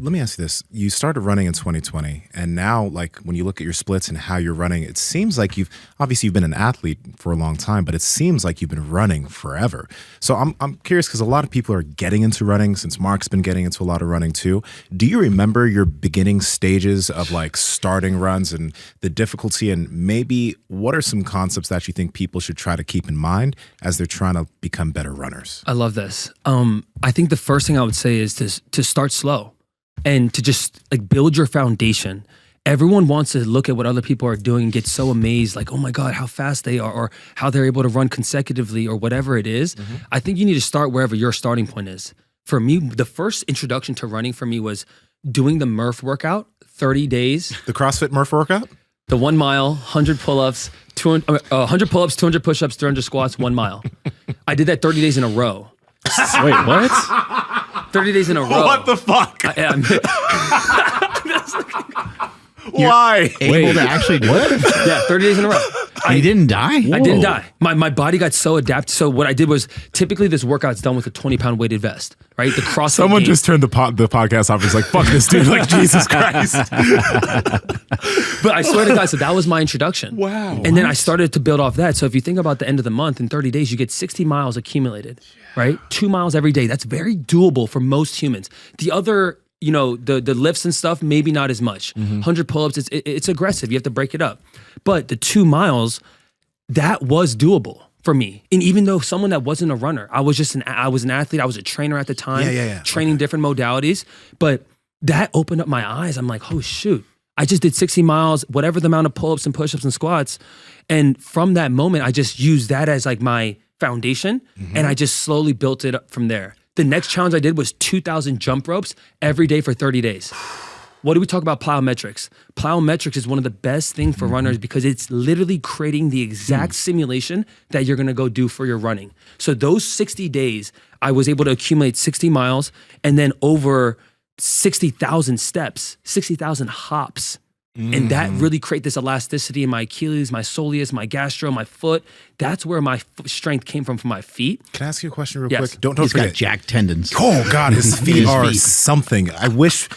let me ask you this. You started running in 2020, and now, like, when you look at your splits and how you're running, it seems like you've been an athlete for a long time, but it seems like you've been running forever. So I'm curious, because a lot of people are getting into running, since Mark's been getting into a lot of running too. Do you remember your beginning stages of like starting runs and the difficulty, and maybe what are some concepts that you think people should try to keep in mind as they're trying to become better runners? I love this. I think the first thing I would say is to start slow and to just like build your foundation. Everyone wants to look at what other people are doing and get so amazed, like, oh my God, how fast they are, or how they're able to run consecutively, or whatever it is. I think you need to start wherever your starting point is. For me, the first introduction to running for me was doing the Murph workout, 30 days. The CrossFit Murph workout? The 1 mile, 100 pull-ups, 100 pull-ups, 200 push-ups, 300 squats, 1 mile. I did that 30 days in a row. Wait, what? 30 days in a row. What the fuck? Why? Able to actually do it? Yeah, 30 days in a row. You didn't die? I didn't die. My body got so adapted. So what I did was, typically this workout's done with a 20-pound weighted vest, right? The CrossFit Someone game. just turned the podcast off. It's like, fuck this dude. Like, Jesus Christ. But I swear to God, so that was my introduction. Wow. And then I started to build off that. So if you think about the end of the month, in 30 days, you get 60 miles accumulated, right? 2 miles every day. That's very doable for most humans. The other, you know, the lifts and stuff, maybe not as much. 100 pull-ups, it's aggressive. You have to break it up. But the 2 miles, that was doable for me. And even though someone that wasn't a runner, I was an athlete. I was a trainer at the time, training different modalities. But that opened up my eyes. I'm like, oh shoot, I just did 60 miles, whatever the amount of pull-ups and push-ups and squats. And from that moment, I just used that as like my foundation. And I just slowly built it up from there. The next challenge I did was 2,000 jump ropes every day for 30 days. What do we talk about plyometrics? Plyometrics is one of the best things for runners because it's literally creating the exact simulation that you're gonna go do for your running. So those 60 days, I was able to accumulate 60 miles and then over 60,000 steps, 60,000 hops. And that really create this elasticity in my Achilles, my soleus, my gastro, my foot. That's where my strength came from my feet. Can I ask you a question real Yes. quick? Don't He's forget. got jacked tendons. Oh God, his feet His are feet. something. I wish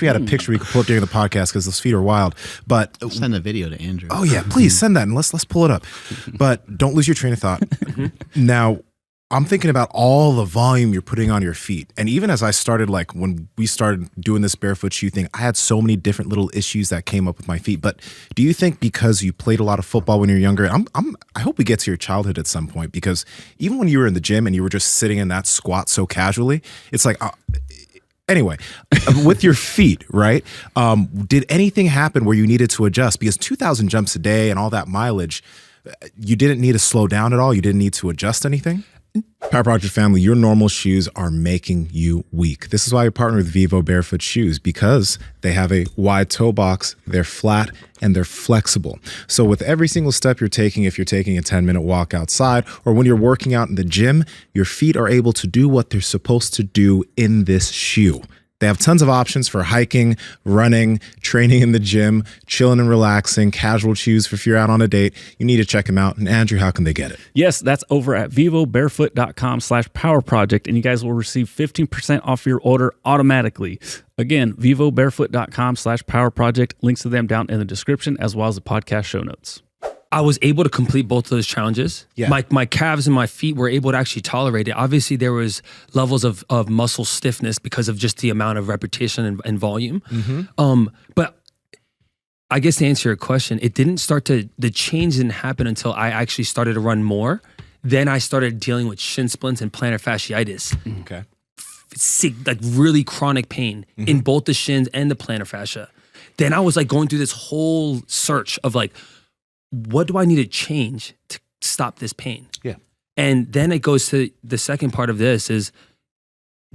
we had a picture we could pull up during the podcast because those feet are wild. But Send a video to Andrew. oh yeah, please send that and let's pull it up. But don't lose your train of thought. Now, I'm thinking about all the volume you're putting on your feet. And even as I started, like when we started doing this barefoot shoe thing, I had so many different little issues that came up with my feet. But do you think because you played a lot of football when you were younger, I hope we get to your childhood at some point, because even when you were in the gym and you were just sitting in that squat so casually, it's like, anyway, with your feet, right? Did anything happen where you needed to adjust? Because 2,000 jumps a day and all that mileage, you didn't need to slow down at all? You didn't need to adjust anything? Power Project family, your normal shoes are making you weak. This is why we partner with Vivo Barefoot Shoes, because they have a wide toe box, they're flat, and they're flexible. So with every single step you're taking, if you're taking a 10-minute walk outside, or when you're working out in the gym, your feet are able to do what they're supposed to do in this shoe. They have tons of options for hiking, running, training in the gym, chilling and relaxing, casual shoes for if you're out on a date. You need to check them out. And Andrew, how can they get it? Yes, that's over at vivobarefoot.com/powerproject, and you guys will receive 15% off your order automatically. Again, vivobarefoot.com/powerproject. Links to them down in the description as well as the podcast show notes. I was able to complete both of those challenges. Yeah. My calves and my feet were able to actually tolerate it. Obviously, there was levels of muscle stiffness because of just the amount of repetition and volume. But I guess to answer your question, it didn't the change didn't happen until I actually started to run more. Then I started dealing with shin splints and plantar fasciitis. Okay. Like really chronic pain in both the shins and the plantar fascia. Then I was like going through this whole search of like, what do I need to change to stop this pain? Yeah. And then it goes to the second part of this is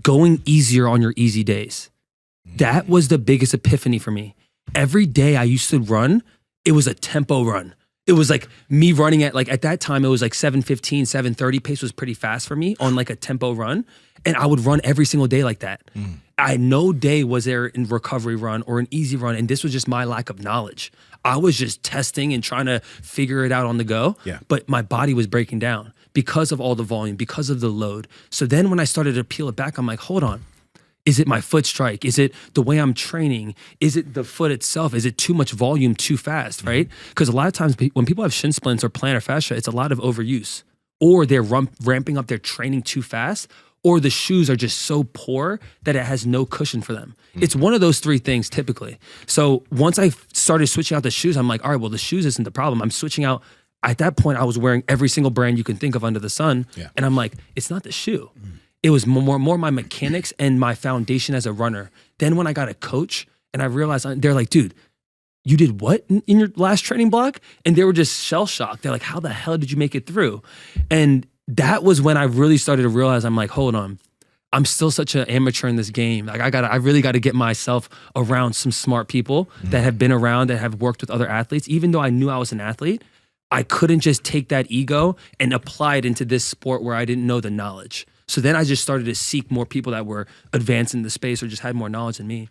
going easier on your easy days. That was the biggest epiphany for me. Every day I used to run, it was a tempo run. It was like me running at that time, it was like 7:15, 7:30. Pace was pretty fast for me on like a tempo run. And I would run every single day like that. No day was there in recovery run or an easy run. And this was just my lack of knowledge. I was just testing and trying to figure it out on the go. Yeah. But my body was breaking down because of all the volume, because of the load. So then when I started to peel it back, I'm like, hold on. Is it my foot strike? Is it the way I'm training? Is it the foot itself? Is it too much volume too fast, right? Because a lot of times when people have shin splints or plantar fascia, it's a lot of overuse, or they're ramping up their training too fast, or the shoes are just so poor that it has no cushion for them. It's one of those three things typically. So once I started switching out the shoes, I'm like, all right, well, the shoes isn't the problem. I'm switching out. At that point, I was wearing every single brand you can think of under the sun. Yeah. And I'm like, it's not the shoe. It was more my mechanics and my foundation as a runner. Then when I got a coach and I realized, they're like, dude, you did what in your last training block? And they were just shell shocked. They're like, how the hell did you make it through? And that was when I really started to realize, I'm like, hold on, I'm still such an amateur in this game. Like I really got to get myself around some smart people that have been around, that have worked with other athletes. Even though I knew I was an athlete, I couldn't just take that ego and apply it into this sport where I didn't know the knowledge. So then I just started to seek more people that were advanced in the space or just had more knowledge than me.